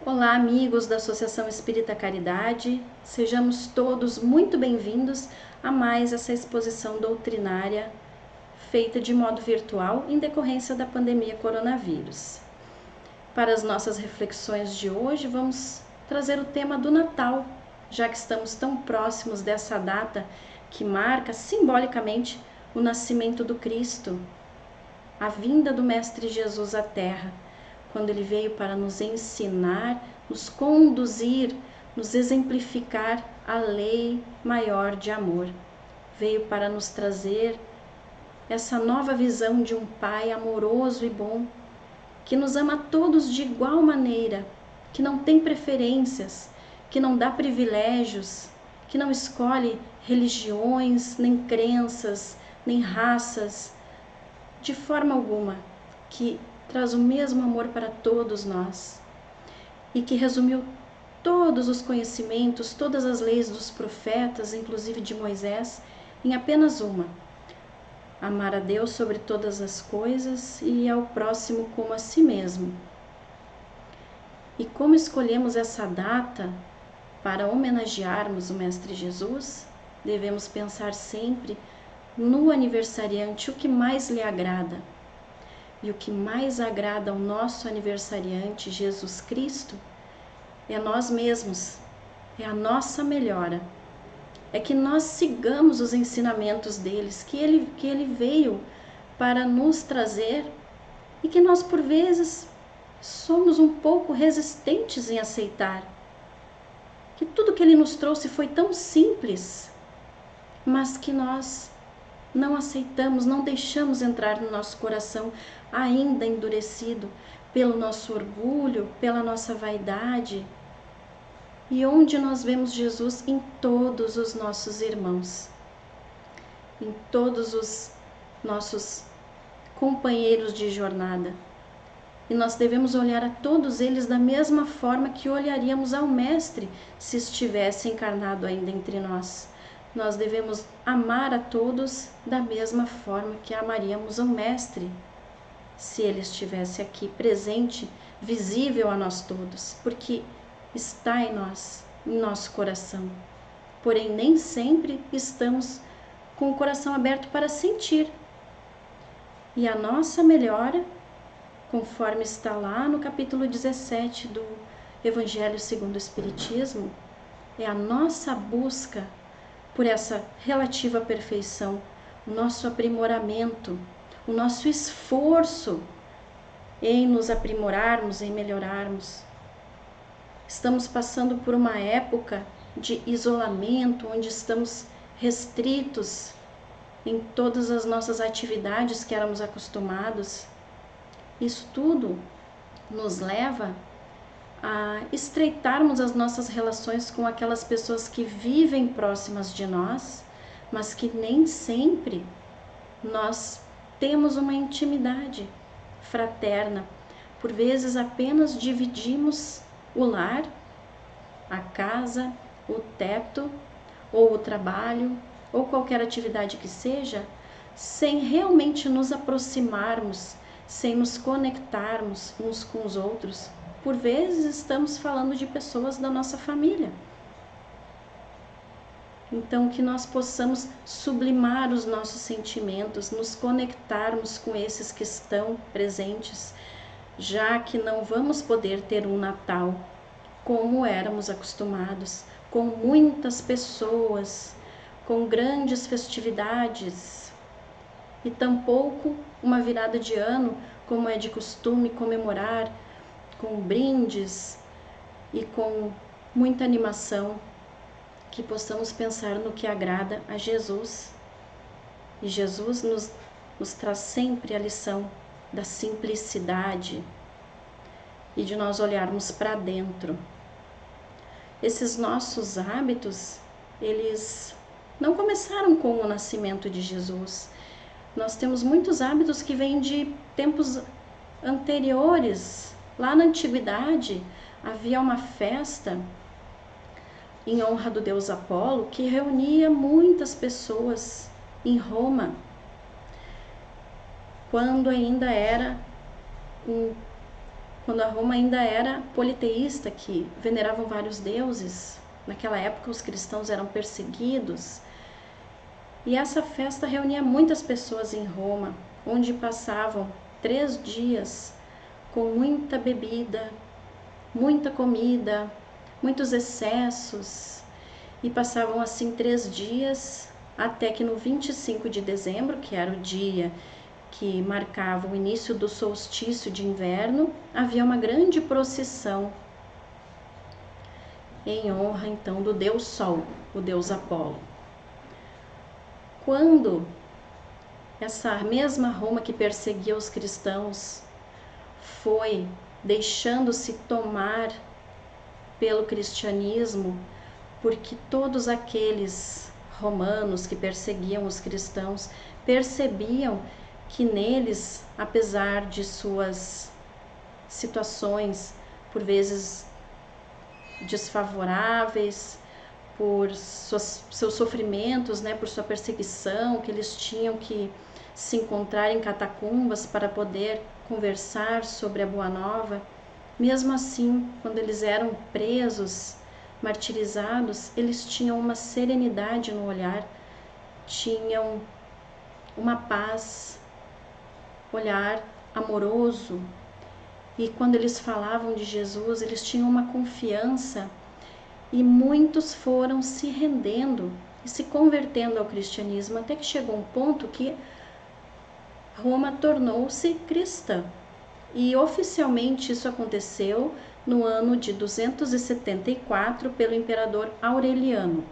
Olá, amigos da Associação Espírita Caridade, sejamos todos muito bem-vindos a mais essa exposição doutrinária feita de modo virtual em decorrência da pandemia coronavírus. Para as nossas reflexões de hoje, vamos trazer o tema do Natal, já que estamos tão próximos dessa data que marca simbolicamente o nascimento do Cristo, a vinda do Mestre Jesus à Terra, quando ele veio para nos ensinar, nos conduzir, nos exemplificar a lei maior de amor. Veio para nos trazer essa nova visão de um Pai amoroso e bom, que nos ama a todos de igual maneira, que não tem preferências, que não dá privilégios, que não escolhe religiões, nem crenças, nem raças, de forma alguma, que traz o mesmo amor para todos nós e que resumiu todos os conhecimentos, todas as leis dos profetas, inclusive de Moisés, em apenas uma: amar a Deus sobre todas as coisas e ao próximo como a si mesmo. E como escolhemos essa data para homenagearmos o Mestre Jesus, devemos pensar sempre no aniversariante, o que mais lhe agrada. E o que mais agrada ao nosso aniversariante, Jesus Cristo, é nós mesmos, é a nossa melhora. É que nós sigamos os ensinamentos deles, que ele veio para nos trazer e que nós, por vezes, somos um pouco resistentes em aceitar. Que tudo que ele nos trouxe foi tão simples, mas que nós não aceitamos, não deixamos entrar no nosso coração, ainda endurecido pelo nosso orgulho, pela nossa vaidade. E onde nós vemos Jesus? Em todos os nossos irmãos, em todos os nossos companheiros de jornada. E nós devemos olhar a todos eles da mesma forma que olharíamos ao Mestre se estivesse encarnado ainda entre nós. Nós devemos amar a todos da mesma forma que amaríamos ao Mestre, se ele estivesse aqui presente, visível a nós todos, porque está em nós, em nosso coração. Porém, nem sempre estamos com o coração aberto para sentir. E a nossa melhora, conforme está lá no capítulo 17 do Evangelho segundo o Espiritismo, é a nossa busca por essa relativa perfeição, o nosso aprimoramento, o nosso esforço em nos aprimorarmos, em melhorarmos. Estamos passando por uma época de isolamento, onde estamos restritos em todas as nossas atividades que éramos acostumados. Isso tudo nos leva a estreitarmos as nossas relações com aquelas pessoas que vivem próximas de nós, mas que nem sempre nós temos uma intimidade fraterna. Por vezes apenas dividimos o lar, a casa, o teto, ou o trabalho, ou qualquer atividade que seja, sem realmente nos aproximarmos, sem nos conectarmos uns com os outros. Por vezes estamos falando de pessoas da nossa família. Então, que nós possamos sublimar os nossos sentimentos, nos conectarmos com esses que estão presentes, já que não vamos poder ter um Natal como éramos acostumados, com muitas pessoas, com grandes festividades, e tampouco uma virada de ano, como é de costume comemorar, com brindes e com muita animação. Que possamos pensar no que agrada a Jesus. E Jesus nos traz sempre a lição da simplicidade e de nós olharmos para dentro. Esses nossos hábitos, eles não começaram com o nascimento de Jesus. Nós temos muitos hábitos que vêm de tempos anteriores. Lá na antiguidade havia uma festa em honra do deus Apolo que reunia muitas pessoas em Roma, quando ainda era um quando a Roma ainda era politeísta, que veneravam vários deuses. Naquela época os cristãos eram perseguidos. E essa festa reunia muitas pessoas em Roma, onde passavam 3 dias com muita bebida, muita comida, muitos excessos. E passavam assim 3 dias, até que no 25 de dezembro, que era o dia que marcava o início do solstício de inverno, havia uma grande procissão em honra então do deus Sol, o deus Apolo. Quando essa mesma Roma que perseguia os cristãos foi deixando-se tomar pelo cristianismo, porque todos aqueles romanos que perseguiam os cristãos percebiam que neles, apesar de suas situações por vezes desfavoráveis, por seus sofrimentos, né, por sua perseguição, que eles tinham que se encontrar em catacumbas para poder conversar sobre a Boa Nova, mesmo assim, quando eles eram presos, martirizados, eles tinham uma serenidade no olhar, tinham uma paz, olhar amoroso, e quando eles falavam de Jesus, eles tinham uma confiança, e muitos foram se rendendo e se convertendo ao cristianismo, até que chegou um ponto que Roma tornou-se cristã. E oficialmente isso aconteceu no ano de 274 pelo imperador Aureliano.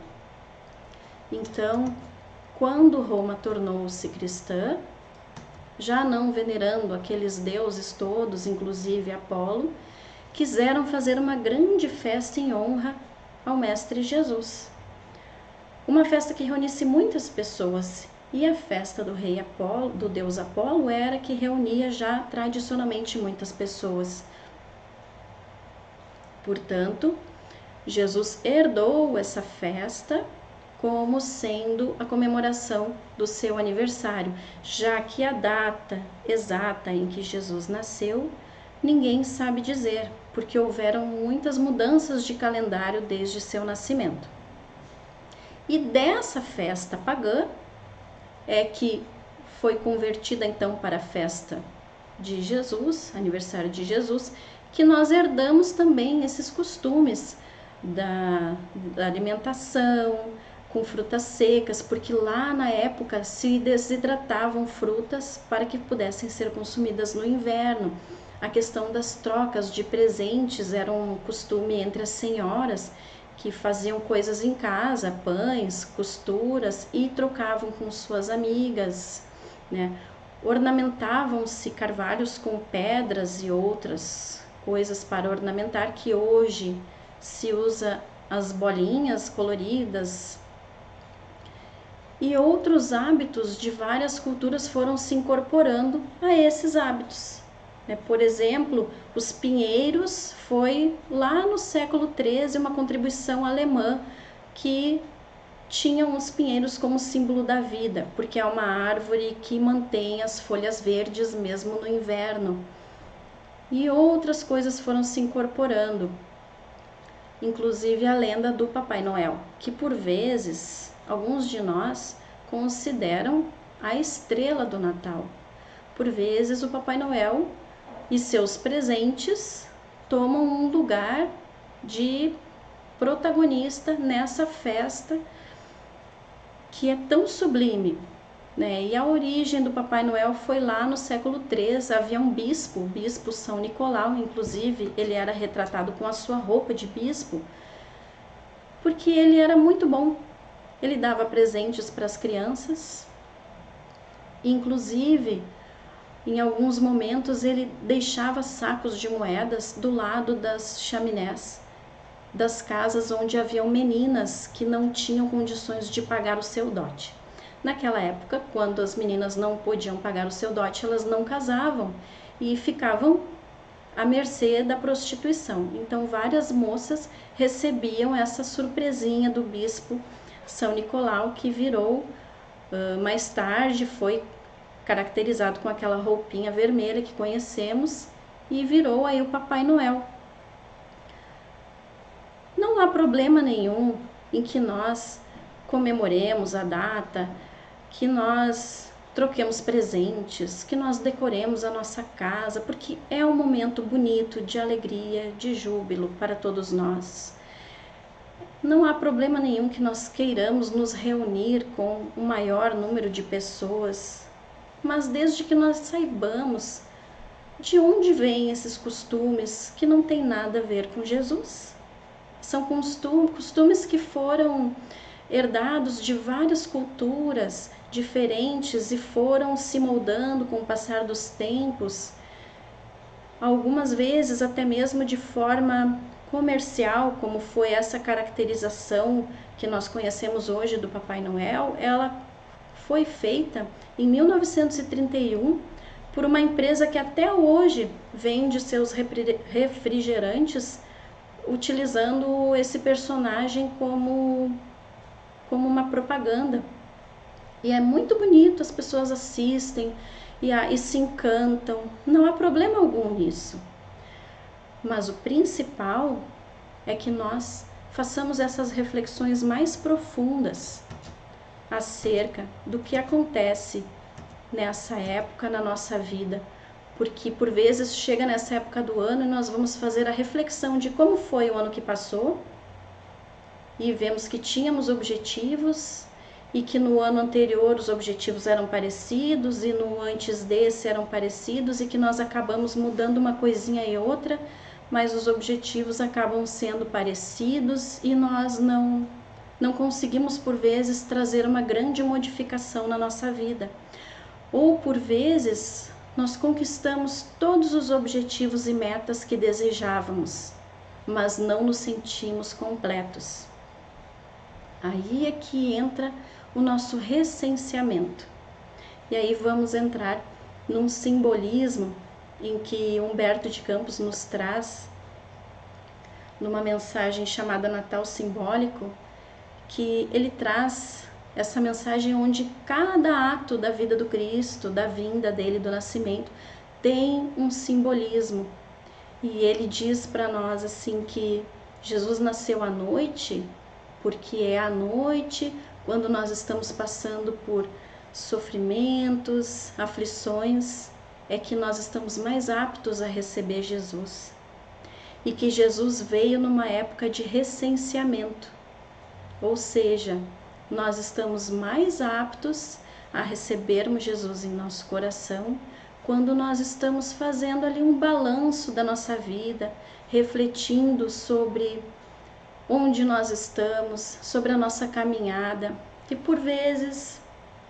Então, quando Roma tornou-se cristã, já não venerando aqueles deuses todos, inclusive Apolo, quiseram fazer uma grande festa em honra ao Mestre Jesus. Uma festa que reunisse muitas pessoas, e a festa do rei Apolo, do deus Apolo, era que reunia já tradicionalmente muitas pessoas. Portanto, Jesus herdou essa festa como sendo a comemoração do seu aniversário, já que a data exata em que Jesus nasceu, ninguém sabe dizer, porque houveram muitas mudanças de calendário desde seu nascimento. E dessa festa pagã é que foi convertida então para a festa de Jesus, aniversário de Jesus, que nós herdamos também esses costumes da alimentação com frutas secas, porque lá na época se desidratavam frutas para que pudessem ser consumidas no inverno. A questão das trocas de presentes era um costume entre as senhoras, que faziam coisas em casa, pães, costuras, e trocavam com suas amigas, né? Ornamentavam-se carvalhos com pedras e outras coisas para ornamentar, que hoje se usa as bolinhas coloridas. E outros hábitos de várias culturas foram se incorporando a esses hábitos. Por exemplo, os pinheiros foi lá no século XIII uma contribuição alemã, que tinham os pinheiros como símbolo da vida, porque é uma árvore que mantém as folhas verdes mesmo no inverno. E outras coisas foram se incorporando, inclusive a lenda do Papai Noel, que por vezes alguns de nós consideram a estrela do Natal. Por vezes o Papai Noel e seus presentes tomam um lugar de protagonista nessa festa que é tão sublime, né? E a origem do Papai Noel foi lá no século XIII. Havia um bispo, o bispo São Nicolau, inclusive ele era retratado com a sua roupa de bispo, porque ele era muito bom. Ele dava presentes para as crianças, inclusive em alguns momentos ele deixava sacos de moedas do lado das chaminés das casas onde haviam meninas que não tinham condições de pagar o seu dote. Naquela época, quando as meninas não podiam pagar o seu dote, elas não casavam e ficavam à mercê da prostituição. Então, várias moças recebiam essa surpresinha do bispo São Nicolau, que virou, mais tarde, foi caracterizado com aquela roupinha vermelha que conhecemos, e virou aí o Papai Noel. Não há problema nenhum em que nós comemoremos a data, que nós troquemos presentes, que nós decoremos a nossa casa, porque é um momento bonito de alegria, de júbilo para todos nós. Não há problema nenhum que nós queiramos nos reunir com um maior número de pessoas, mas desde que nós saibamos de onde vêm esses costumes que não tem nada a ver com Jesus. São costumes que foram herdados de várias culturas diferentes e foram se moldando com o passar dos tempos, algumas vezes até mesmo de forma comercial, como foi essa caracterização que nós conhecemos hoje do Papai Noel. Ela foi feita em 1931 por uma empresa que até hoje vende seus refrigerantes utilizando esse personagem como uma propaganda. E é muito bonito, as pessoas assistem e se encantam, não há problema algum nisso. Mas o principal é que nós façamos essas reflexões mais profundas acerca do que acontece nessa época na nossa vida, porque por vezes chega nessa época do ano e nós vamos fazer a reflexão de como foi o ano que passou e vemos que tínhamos objetivos e que no ano anterior os objetivos eram parecidos e no antes desse eram parecidos e que nós acabamos mudando uma coisinha e outra, mas os objetivos acabam sendo parecidos e nós não conseguimos por vezes trazer uma grande modificação na nossa vida. Ou por vezes nós conquistamos todos os objetivos e metas que desejávamos, mas não nos sentimos completos. Aí é que entra o nosso recenseamento. E aí vamos entrar num simbolismo em que Humberto de Campos nos traz, numa mensagem chamada Natal Simbólico, que ele traz essa mensagem onde cada ato da vida do Cristo, da vinda dele, do nascimento, tem um simbolismo. E ele diz para nós assim que Jesus nasceu à noite, porque é à noite, quando nós estamos passando por sofrimentos, aflições, é que nós estamos mais aptos a receber Jesus. E que Jesus veio numa época de recenseamento, ou seja, nós estamos mais aptos a recebermos Jesus em nosso coração quando nós estamos fazendo ali um balanço da nossa vida, refletindo sobre onde nós estamos, sobre a nossa caminhada, e por vezes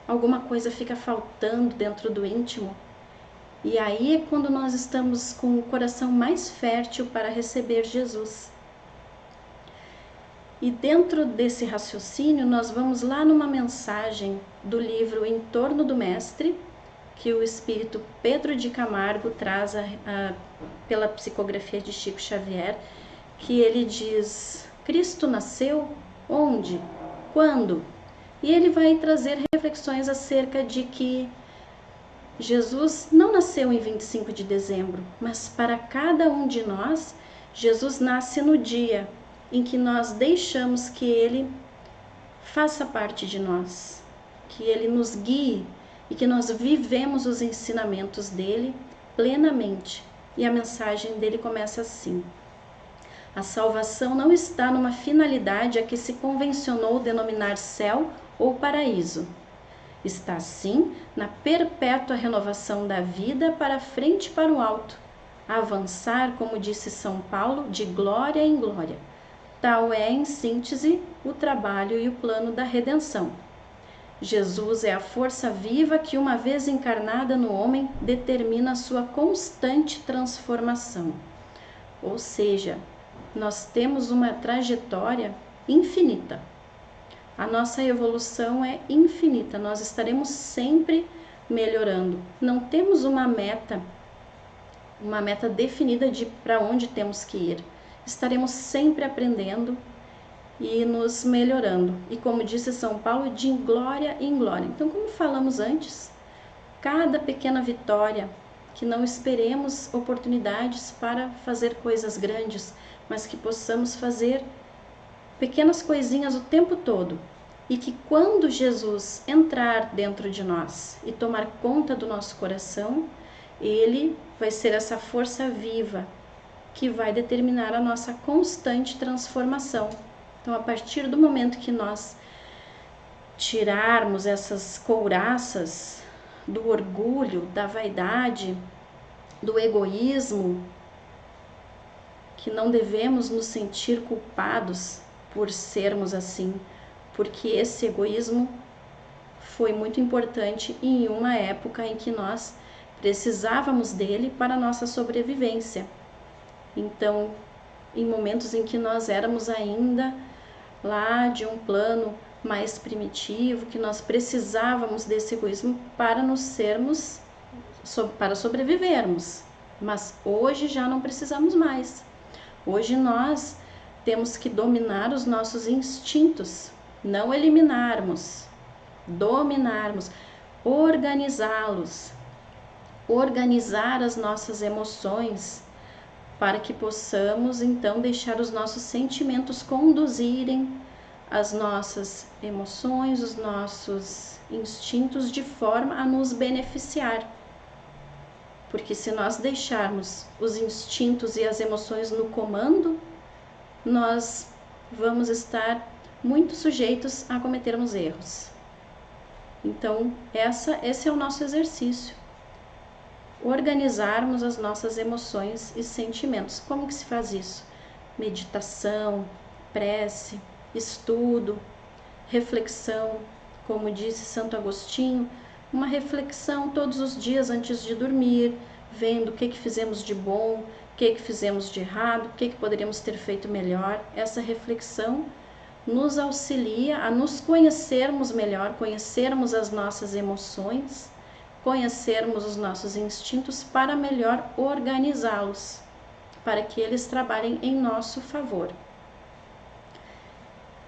alguma coisa fica faltando dentro do íntimo. E aí é quando nós estamos com o coração mais fértil para receber Jesus. E dentro desse raciocínio, nós vamos lá numa mensagem do livro Em Torno do Mestre, que o espírito Pedro de Camargo traz pela psicografia de Chico Xavier, que ele diz: Cristo nasceu onde? Quando? E ele vai trazer reflexões acerca de que Jesus não nasceu em 25 de dezembro, mas para cada um de nós, Jesus nasce no dia em que nós deixamos que Ele faça parte de nós, que Ele nos guie e que nós vivemos os ensinamentos dEle plenamente. E a mensagem dele começa assim: a salvação não está numa finalidade a que se convencionou denominar céu ou paraíso. Está sim na perpétua renovação da vida para frente e para o alto, a avançar, como disse São Paulo, de glória em glória. Tal é, em síntese, o trabalho e o plano da redenção. Jesus é a força viva que, uma vez encarnada no homem, determina a sua constante transformação. Ou seja, nós temos uma trajetória infinita. A nossa evolução é infinita, nós estaremos sempre melhorando. Não temos uma meta definida de para onde temos que ir. Estaremos sempre aprendendo e nos melhorando. E como disse São Paulo, de glória em glória. Então, como falamos antes, cada pequena vitória, que não esperemos oportunidades para fazer coisas grandes, mas que possamos fazer pequenas coisinhas o tempo todo. E que quando Jesus entrar dentro de nós e tomar conta do nosso coração, ele vai ser essa força viva que vai determinar a nossa constante transformação. Então, a partir do momento que nós tirarmos essas couraças do orgulho, da vaidade, do egoísmo, que não devemos nos sentir culpados por sermos assim, porque esse egoísmo foi muito importante em uma época em que nós precisávamos dele para a nossa sobrevivência. Então, em momentos em que nós éramos ainda lá de um plano mais primitivo, que nós precisávamos desse egoísmo para para sobrevivermos. Mas hoje já não precisamos mais. Hoje nós temos que dominar os nossos instintos, não eliminarmos, dominarmos, organizá-los, organizar as nossas emoções, para que possamos então deixar os nossos sentimentos conduzirem as nossas emoções, os nossos instintos de forma a nos beneficiar. Porque se nós deixarmos os instintos e as emoções no comando, nós vamos estar muito sujeitos a cometermos erros. Então, esse é o nosso exercício. Organizarmos as nossas emoções e sentimentos. Como que se faz isso? Meditação, prece, estudo, reflexão, como disse Santo Agostinho, uma reflexão todos os dias antes de dormir, vendo o que fizemos de bom, o que fizemos de errado, o que poderíamos ter feito melhor. Essa reflexão nos auxilia a nos conhecermos melhor, conhecermos as nossas emoções, conhecermos os nossos instintos para melhor organizá-los, para que eles trabalhem em nosso favor.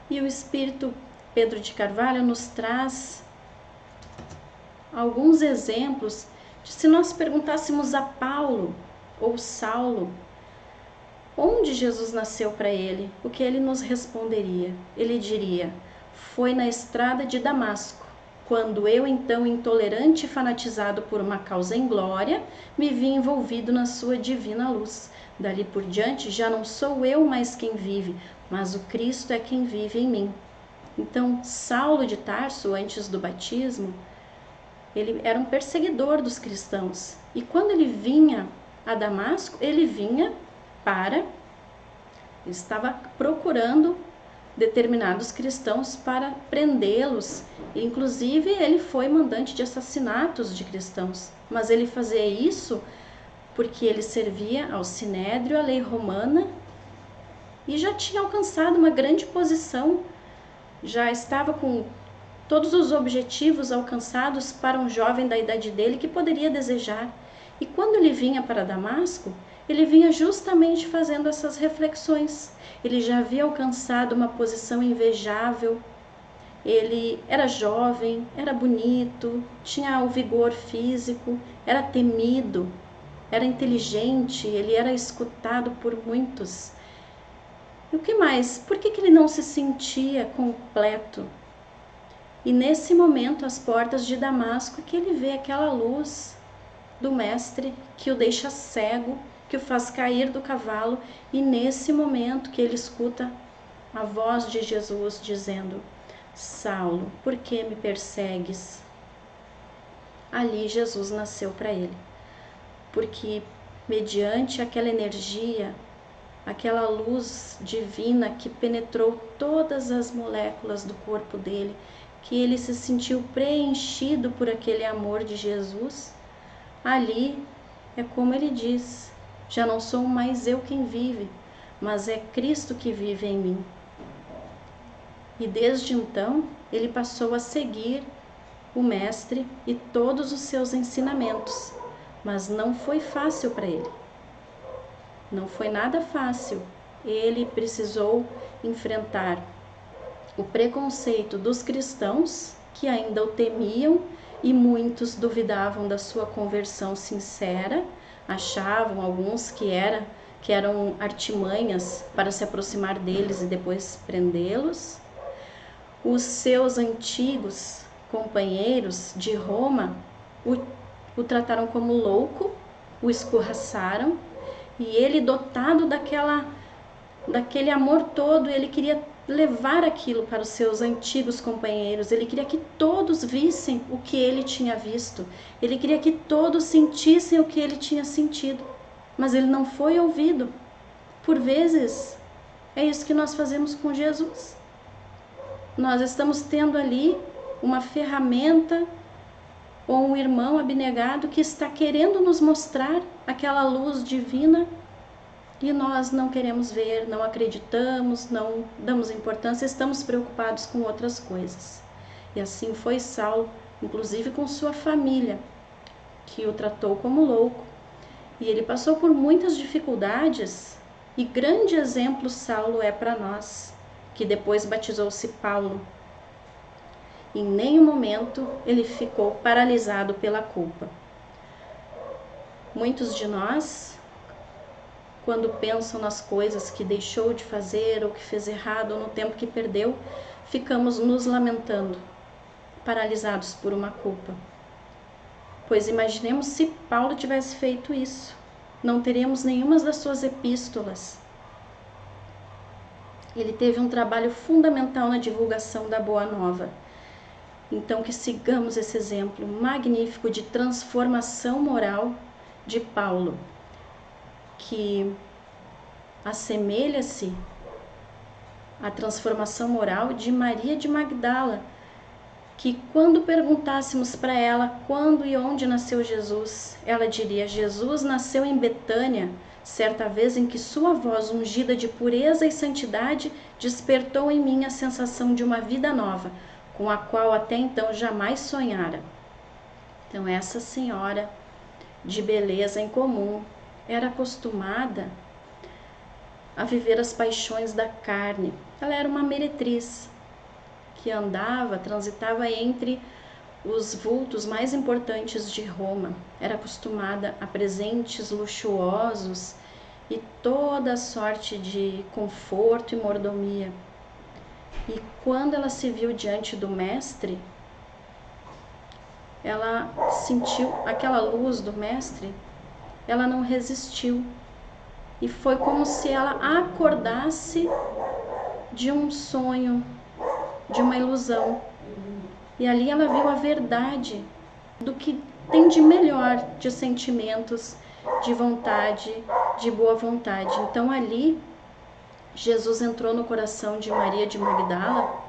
E o Espírito Pedro de Carvalho nos traz alguns exemplos de, se nós perguntássemos a Paulo ou Saulo onde Jesus nasceu para ele, o que ele nos responderia? Ele diria: foi na estrada de Damasco, quando eu, então intolerante e fanatizado por uma causa em glória, me vi envolvido na sua divina luz. Dali por diante já não sou eu mais quem vive, mas o Cristo é quem vive em mim. Então, Saulo de Tarso, antes do batismo, ele era um perseguidor dos cristãos. E quando ele vinha a Damasco, ele vinha estava procurando determinados cristãos para prendê-los. Inclusive, ele foi mandante de assassinatos de cristãos. Mas ele fazia isso porque ele servia ao Sinédrio, à lei romana, e já tinha alcançado uma grande posição, já estava com todos os objetivos alcançados para um jovem da idade dele que poderia desejar. E quando ele vinha para Damasco, ele vinha justamente fazendo essas reflexões. Ele já havia alcançado uma posição invejável, ele era jovem, era bonito, tinha o vigor físico, era temido, era inteligente, ele era escutado por muitos. E o que mais? Por que ele não se sentia completo? E nesse momento, às portas de Damasco, que ele vê aquela luz do Mestre que o deixa cego, que o faz cair do cavalo, e nesse momento que ele escuta a voz de Jesus dizendo: Saulo, por que me persegues? Ali Jesus nasceu para ele, porque mediante aquela energia, aquela luz divina que penetrou todas as moléculas do corpo dele, que ele se sentiu preenchido por aquele amor de Jesus, ali é como ele diz: já não sou mais eu quem vive, mas é Cristo que vive em mim. E desde então, ele passou a seguir o Mestre e todos os seus ensinamentos, mas não foi fácil para ele. Não foi nada fácil. Ele precisou enfrentar o preconceito dos cristãos, que ainda o temiam e muitos duvidavam da sua conversão sincera, achavam alguns que eram artimanhas para se aproximar deles e depois prendê-los. Os seus antigos companheiros de Roma o trataram como louco, o escorraçaram, e ele, dotado daquele amor todo, ele queria levar aquilo para os seus antigos companheiros, ele queria que todos vissem o que ele tinha visto, ele queria que todos sentissem o que ele tinha sentido, mas ele não foi ouvido. Por vezes, é isso que nós fazemos com Jesus. Nós estamos tendo ali uma ferramenta ou um irmão abnegado que está querendo nos mostrar aquela luz divina e nós não queremos ver, não acreditamos, não damos importância, estamos preocupados com outras coisas. E assim foi Saulo, inclusive com sua família, que o tratou como louco. E ele passou por muitas dificuldades, e grande exemplo Saulo é para nós, que depois batizou-se Paulo. Em nenhum momento ele ficou paralisado pela culpa. Muitos de nós, quando pensam nas coisas que deixou de fazer ou que fez errado ou no tempo que perdeu, ficamos nos lamentando, paralisados por uma culpa. Pois imaginemos se Paulo tivesse feito isso. Não teríamos nenhuma das suas epístolas. Ele teve um trabalho fundamental na divulgação da Boa Nova. Então, que sigamos esse exemplo magnífico de transformação moral de Paulo, que assemelha-se à transformação moral de Maria de Magdala, que quando perguntássemos para ela quando e onde nasceu Jesus, ela diria: Jesus nasceu em Betânia, certa vez em que sua voz ungida de pureza e santidade despertou em mim a sensação de uma vida nova, com a qual até então jamais sonhara. Então essa senhora de beleza incomum era acostumada a viver as paixões da carne. Ela era uma meretriz que transitava entre os vultos mais importantes de Roma. Era acostumada a presentes luxuosos e toda sorte de conforto e mordomia. E quando ela se viu diante do mestre, ela sentiu aquela luz do mestre, ela não resistiu. E foi como se ela acordasse de um sonho, de uma ilusão. E ali ela viu a verdade do que tem de melhor de sentimentos, de vontade, de boa vontade. Então ali Jesus entrou no coração de Maria de Magdala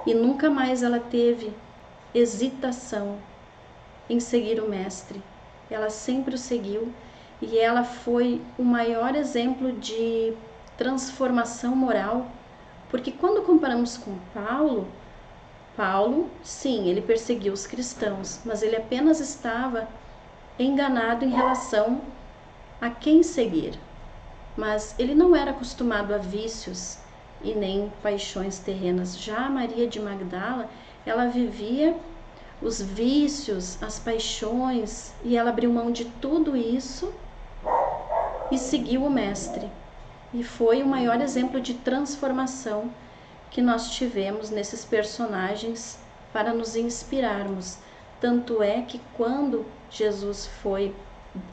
e nunca mais ela teve hesitação em seguir o mestre. Ela sempre o seguiu e ela foi o maior exemplo de transformação moral, porque quando comparamos com Paulo, sim, ele perseguiu os cristãos, mas ele apenas estava enganado em relação a quem seguir. Mas ele não era acostumado a vícios e nem paixões terrenas. Já Maria de Magdala, ela vivia os vícios, as paixões, e ela abriu mão de tudo isso e seguiu o mestre. E foi o maior exemplo de transformação que nós tivemos nesses personagens para nos inspirarmos. Tanto é que quando Jesus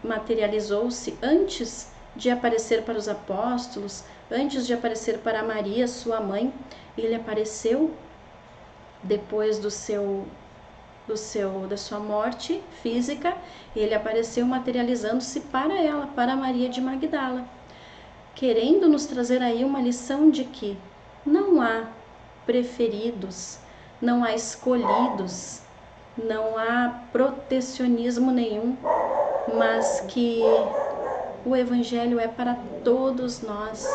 materializou-se antes de aparecer para os apóstolos, antes de aparecer para Maria, sua mãe, ele apareceu depois da sua morte física, ele apareceu materializando-se para ela, para Maria de Magdala, querendo nos trazer aí uma lição de que não há preferidos, não há escolhidos, não há protecionismo nenhum, mas que o Evangelho é para todos nós.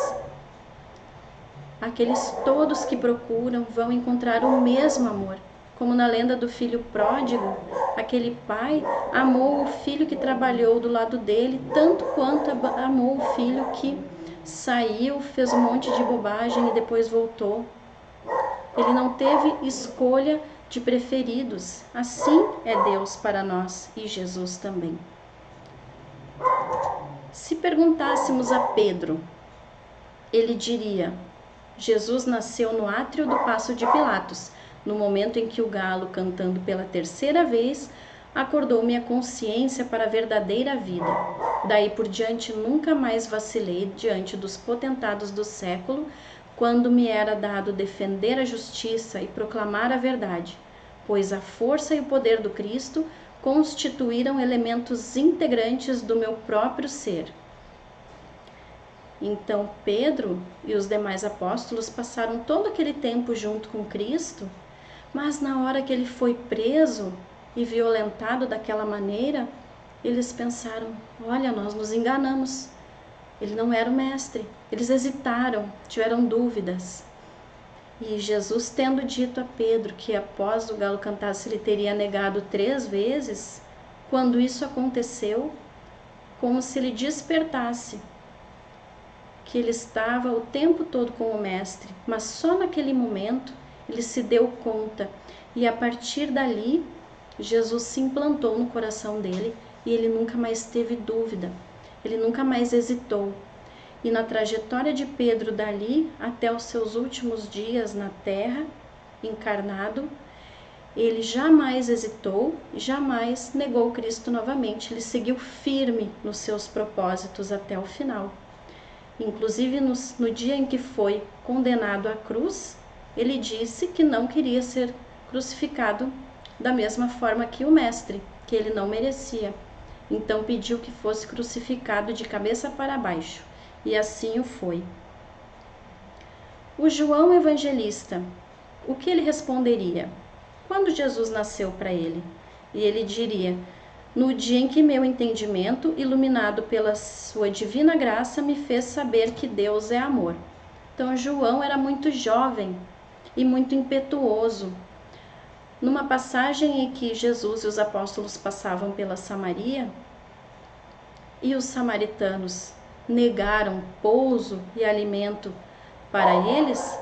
Aqueles todos que procuram vão encontrar o mesmo amor. Como na lenda do filho pródigo, aquele pai amou o filho que trabalhou do lado dele, tanto quanto amou o filho que saiu, fez um monte de bobagem e depois voltou. Ele não teve escolha de preferidos. Assim é Deus para nós e Jesus também. Se perguntássemos a Pedro, ele diria: Jesus nasceu no átrio do Paço de Pilatos, no momento em que o galo, cantando pela terceira vez, acordou minha consciência para a verdadeira vida. Daí por diante nunca mais vacilei diante dos potentados do século, quando me era dado defender a justiça e proclamar a verdade, pois a força e o poder do Cristo constituíram elementos integrantes do meu próprio ser. Então Pedro e os demais apóstolos passaram todo aquele tempo junto com Cristo, mas na hora que ele foi preso e violentado daquela maneira, eles pensaram: olha, nós nos enganamos, ele não era o mestre. Eles hesitaram, tiveram dúvidas. E Jesus, tendo dito a Pedro que após o galo cantasse ele teria negado 3 vezes, quando isso aconteceu, como se ele despertasse que ele estava o tempo todo com o mestre, mas só naquele momento ele se deu conta, e a partir dali Jesus se implantou no coração dele e ele nunca mais teve dúvida, ele nunca mais hesitou. E na trajetória de Pedro dali até os seus últimos dias na terra, encarnado, ele jamais hesitou, jamais negou Cristo novamente, ele seguiu firme nos seus propósitos até o final. Inclusive no dia em que foi condenado à cruz, ele disse que não queria ser crucificado da mesma forma que o mestre, que ele não merecia. Então pediu que fosse crucificado de cabeça para baixo, e assim o foi. O João Evangelista, o que ele responderia? Quando Jesus nasceu para ele? E ele diria: no dia em que meu entendimento, iluminado pela sua divina graça, me fez saber que Deus é amor. Então João era muito jovem e muito impetuoso. Numa passagem em que Jesus e os apóstolos passavam pela Samaria, e os samaritanos negaram pouso e alimento para eles,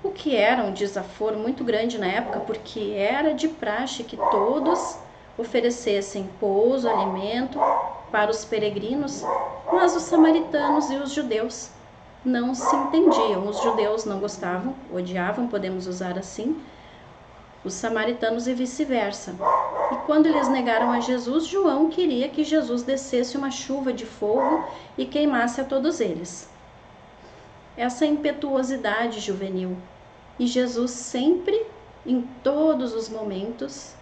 o que era um desaforo muito grande na época, porque era de praxe que todos oferecessem pouso, alimento para os peregrinos, mas os samaritanos e os judeus não se entendiam. Os judeus não gostavam, odiavam, podemos usar assim, os samaritanos e vice-versa. E quando eles negaram a Jesus, João queria que Jesus descesse uma chuva de fogo e queimasse a todos eles. Essa impetuosidade juvenil. E Jesus sempre, em todos os momentos,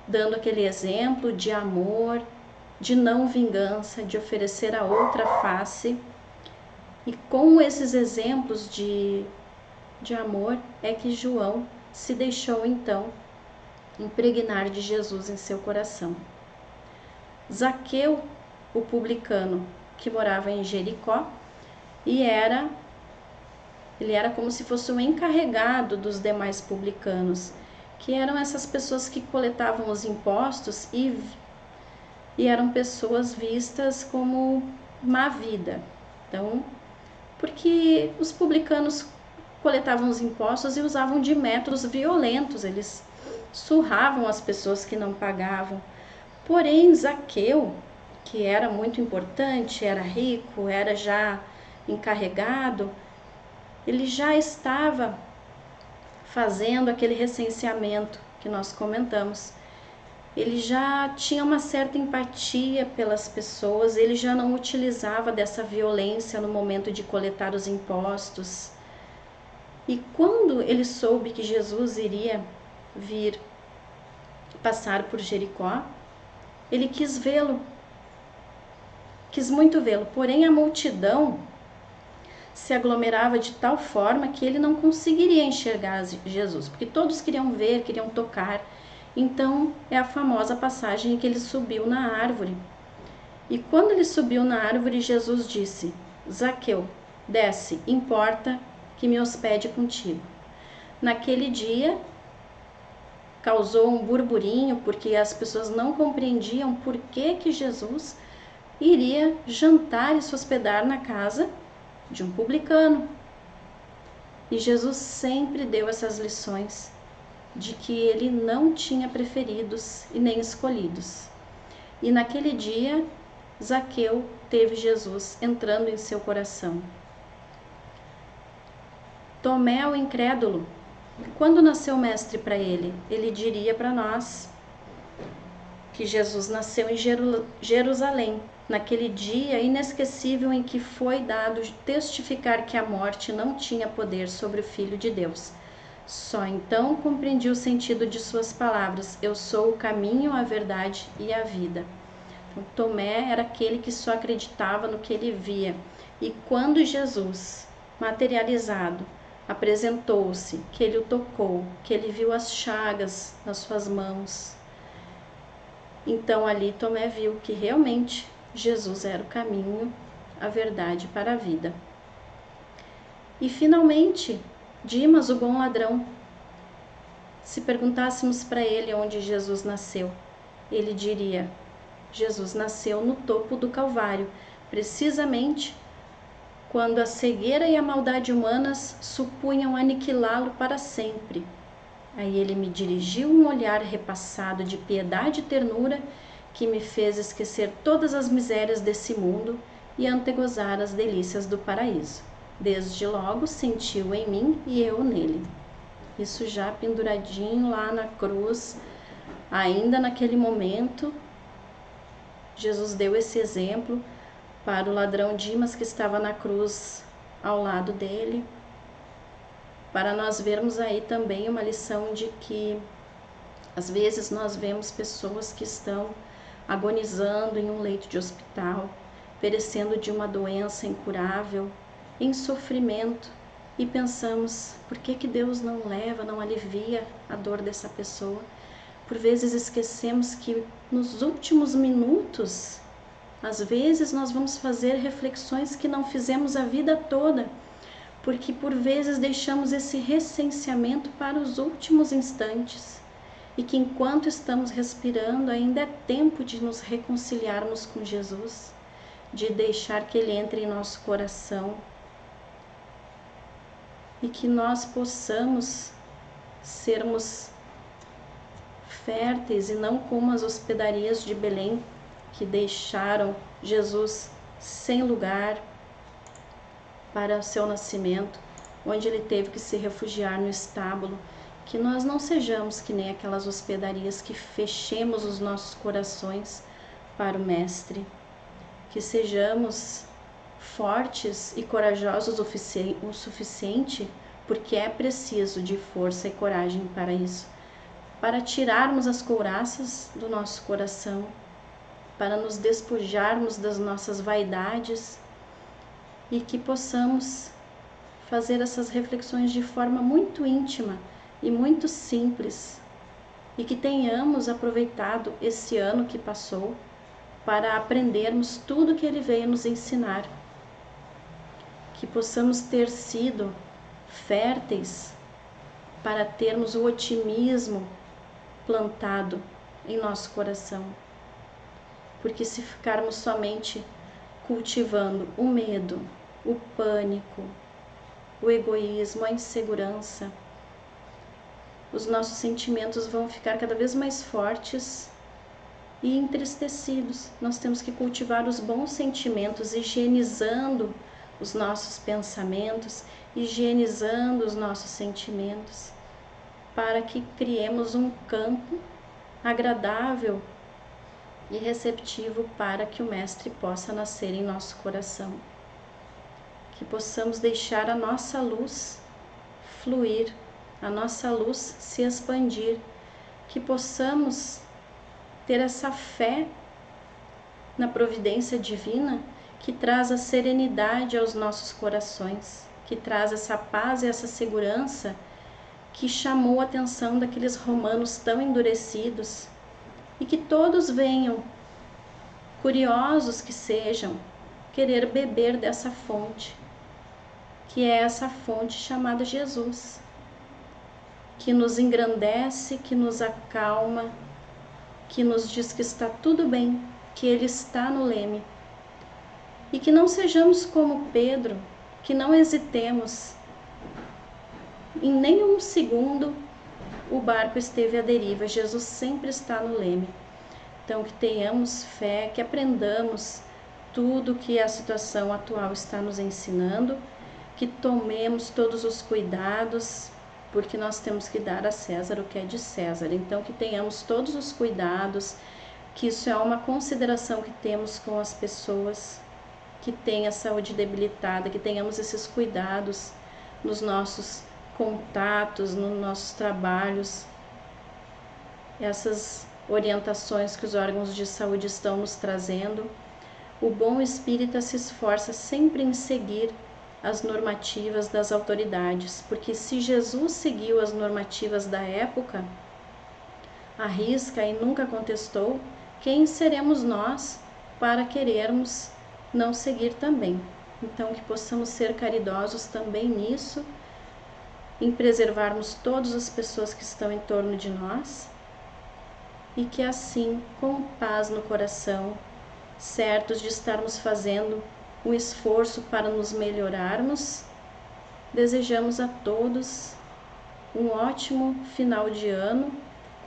dando aquele exemplo de amor, de não vingança, de oferecer a outra face. E com esses exemplos de amor é que João se deixou então impregnar de Jesus em seu coração. Zaqueu, o publicano, que morava em Jericó, e ele era como se fosse um encarregado dos demais publicanos, que eram essas pessoas que coletavam os impostos e eram pessoas vistas como má vida. Então, porque os publicanos coletavam os impostos e usavam de métodos violentos, eles surravam as pessoas que não pagavam. Porém, Zaqueu, que era muito importante, era rico, era já encarregado, ele já estava fazendo aquele recenseamento que nós comentamos. Ele já tinha uma certa empatia pelas pessoas, ele já não utilizava dessa violência no momento de coletar os impostos. E quando ele soube que Jesus iria vir passar por Jericó, ele quis vê-lo, quis muito vê-lo, porém a multidão se aglomerava de tal forma que ele não conseguiria enxergar Jesus, porque todos queriam ver, queriam tocar. Então é a famosa passagem em que ele subiu na árvore. E quando ele subiu na árvore, Jesus disse: Zaqueu, desce, importa que me hospede contigo. Naquele dia causou um burburinho, porque as pessoas não compreendiam por que Jesus iria jantar e se hospedar na casa de um publicano. E Jesus sempre deu essas lições de que ele não tinha preferidos e nem escolhidos. E naquele dia, Zaqueu teve Jesus entrando em seu coração. Tomé, o incrédulo, quando nasceu o mestre para ele? Ele diria para nós que Jesus nasceu em Jerusalém, naquele dia inesquecível em que foi dado testificar que a morte não tinha poder sobre o Filho de Deus. Só então compreendi o sentido de suas palavras: eu sou o caminho, a verdade e a vida. Então, Tomé era aquele que só acreditava no que ele via. E quando Jesus, materializado, apresentou-se, que ele o tocou, que ele viu as chagas nas suas mãos, então ali Tomé viu que realmente Jesus era o caminho, a verdade para a vida. E finalmente, Dimas, o bom ladrão, se perguntássemos para ele onde Jesus nasceu, ele diria: Jesus nasceu no topo do Calvário, precisamente quando a cegueira e a maldade humanas supunham aniquilá-lo para sempre. Aí ele me dirigiu um olhar repassado de piedade e ternura que me fez esquecer todas as misérias desse mundo e antegozar as delícias do paraíso. Desde logo sentiu em mim e eu nele. Isso já penduradinho lá na cruz, ainda naquele momento, Jesus deu esse exemplo para o ladrão Dimas que estava na cruz ao lado dele, para nós vermos aí também uma lição de que às vezes nós vemos pessoas que estão agonizando em um leito de hospital, perecendo de uma doença incurável, em sofrimento, e pensamos: por que Deus não leva, não alivia a dor dessa pessoa? Por vezes esquecemos que nos últimos minutos, às vezes nós vamos fazer reflexões que não fizemos a vida toda, porque por vezes deixamos esse recenseamento para os últimos instantes, e que enquanto estamos respirando ainda é tempo de nos reconciliarmos com Jesus, de deixar que Ele entre em nosso coração e que nós possamos sermos férteis e não como as hospedarias de Belém, que deixaram Jesus sem lugar para o seu nascimento, onde ele teve que se refugiar no estábulo. Que nós não sejamos que nem aquelas hospedarias, que fechemos os nossos corações para o Mestre, que sejamos fortes e corajosos o suficiente, porque é preciso de força e coragem para isso, para tirarmos as couraças do nosso coração, para nos despojarmos das nossas vaidades, e que possamos fazer essas reflexões de forma muito íntima e muito simples, e que tenhamos aproveitado esse ano que passou para aprendermos tudo que ele veio nos ensinar, que possamos ter sido férteis para termos o otimismo plantado em nosso coração, porque se ficarmos somente cultivando o medo, o pânico, o egoísmo, a insegurança, os nossos sentimentos vão ficar cada vez mais fortes e entristecidos. Nós temos que cultivar os bons sentimentos, higienizando os nossos pensamentos, higienizando os nossos sentimentos, para que criemos um campo agradável e receptivo para que o Mestre possa nascer em nosso coração. Que possamos deixar a nossa luz fluir, a nossa luz se expandir, que possamos ter essa fé na providência divina que traz a serenidade aos nossos corações, que traz essa paz e essa segurança que chamou a atenção daqueles romanos tão endurecidos, e que todos venham, curiosos que sejam, querer beber dessa fonte, que é essa fonte chamada Jesus, que nos engrandece, que nos acalma, que nos diz que está tudo bem, que Ele está no leme. E que não sejamos como Pedro, que não hesitemos em nenhum segundo o barco esteve à deriva, Jesus sempre está no leme. Então, que tenhamos fé, que aprendamos tudo que a situação atual está nos ensinando, que tomemos todos os cuidados, porque nós temos que dar a César o que é de César. Então, que tenhamos todos os cuidados, que isso é uma consideração que temos com as pessoas que têm a saúde debilitada, que tenhamos esses cuidados nos nossos contatos, nos nossos trabalhos, essas orientações que os órgãos de saúde estão nos trazendo. O bom espírita se esforça sempre em seguir as normativas das autoridades, porque se Jesus seguiu as normativas da época, à risca e nunca contestou, quem seremos nós para querermos não seguir também? Então, que possamos ser caridosos também nisso, em preservarmos todas as pessoas que estão em torno de nós, e que assim, com paz no coração, certos de estarmos fazendo um esforço para nos melhorarmos, desejamos a todos um ótimo final de ano,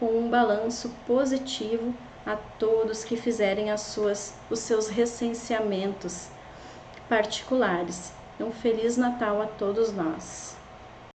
com um balanço positivo a todos que fizerem os seus recenseamentos particulares. Um Feliz Natal a todos nós.